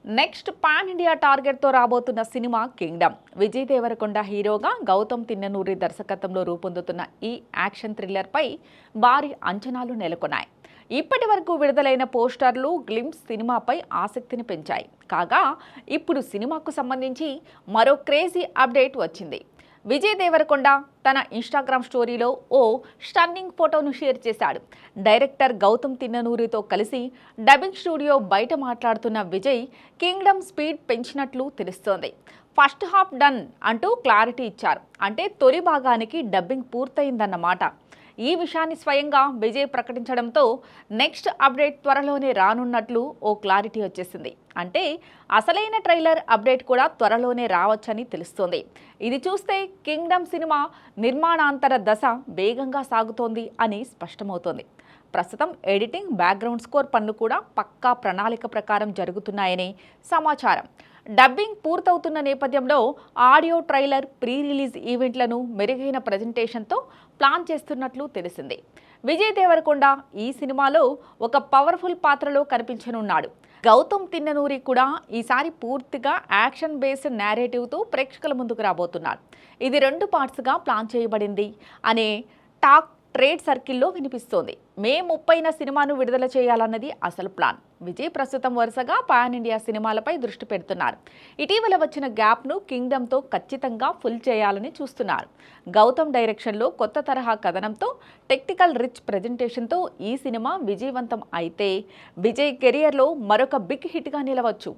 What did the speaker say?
Next pan India టార్గెట్తో రాబోతున్న cinema Kingdom. Vijay Devarakonda హీరోగా గౌతమ్ తిన్ననూరి దర్శకత్వంలో రూపొందుతున్న ఈ యాక్షన్ థ్రిల్లర్పై భారీ అంచనాలు నెలకొన్నాయి. ఇప్పటి వరకు విడుదలైన పోస్టర్లు, గ్లింప్స్ సినిమాపై ఆసక్తిని పెంచాయి. కాగా ఇప్పుడు సినిమాకు సంబంధించి మరో క్రేజీ అప్డేట్ వచ్చింది. విజయ్ దేవరకొండ తన ఇన్స్టాగ్రామ్ స్టోరీలో ఓ స్టన్నింగ్ ఫోటోను షేర్ చేశాడు. డైరెక్టర్ గౌతమ్ తిన్ననూరితో కలిసి డబ్బింగ్ స్టూడియో బయట మాట్లాడుతున్న విజయ్ కింగ్డమ్ స్పీడ్ పెంచినట్లు తెలుస్తోంది. ఫస్ట్ హాఫ్ డన్ అంటూ క్లారిటీ ఇచ్చారు. అంటే తొలి భాగానికి డబ్బింగ్ పూర్తయిందన్నమాట. ఈ విషయాన్ని స్వయంగా విజయ్ ప్రకటించడంతో నెక్స్ట్ అప్డేట్ త్వరలోనే రానున్నట్లు ఓ క్లారిటీ వచ్చేసింది. అంటే అసలైన ట్రైలర్ అప్డేట్ కూడా త్వరలోనే రావచ్చని తెలుస్తోంది. ఇది చూస్తే కింగ్డమ్ సినిమా నిర్మాణాంతర దశ వేగంగా సాగుతోంది అని స్పష్టమవుతోంది. ప్రస్తుతం ఎడిటింగ్, బ్యాక్గ్రౌండ్ స్కోర్ పనులు కూడా పక్కా ప్రణాళిక ప్రకారం జరుగుతున్నాయని సమాచారం. డబ్బింగ్ పూర్తవుతున్న నేపథ్యంలో ఆడియో ట్రైలర్, ప్రీ రిలీజ్ ఈవెంట్లను మెరుగైన ప్రజెంటేషన్తో ప్లాన్ చేస్తున్నట్లు తెలిసింది. విజయ్ దేవరకొండ ఈ సినిమాలో ఒక పవర్ఫుల్ పాత్రలో కనిపించనున్నాడు. గౌతమ్ తిన్ననూరి కూడా ఈసారి పూర్తిగా యాక్షన్ బేస్డ్ నేరేటివ్తో ప్రేక్షకుల ముందుకు రాబోతున్నాడు. ఇది 2 పార్ట్స్గా ప్లాన్ చేయబడింది అనే టాక్ ట్రేడ్ సర్కిల్లో వినిపిస్తోంది. మే 30న సినిమాను విడుదల చేయాలన్నది అసలు ప్లాన్. విజయ్ ప్రస్తుతం వరుసగా పాన్ ఇండియా సినిమాలపై దృష్టి పెడుతున్నారు. ఇటీవల వచ్చిన గ్యాప్ను కింగ్డమ్తో ఖచ్చితంగా ఫుల్ చేయాలని చూస్తున్నారు. గౌతమ్ డైరెక్షన్లో కొత్త తరహా కథనంతో, టెక్నికల్ రిచ్ ప్రెజెంటేషన్తో ఈ సినిమా విజయవంతం అయితే విజయ్ కెరియర్లో మరొక బిగ్ హిట్గా నిలవచ్చు.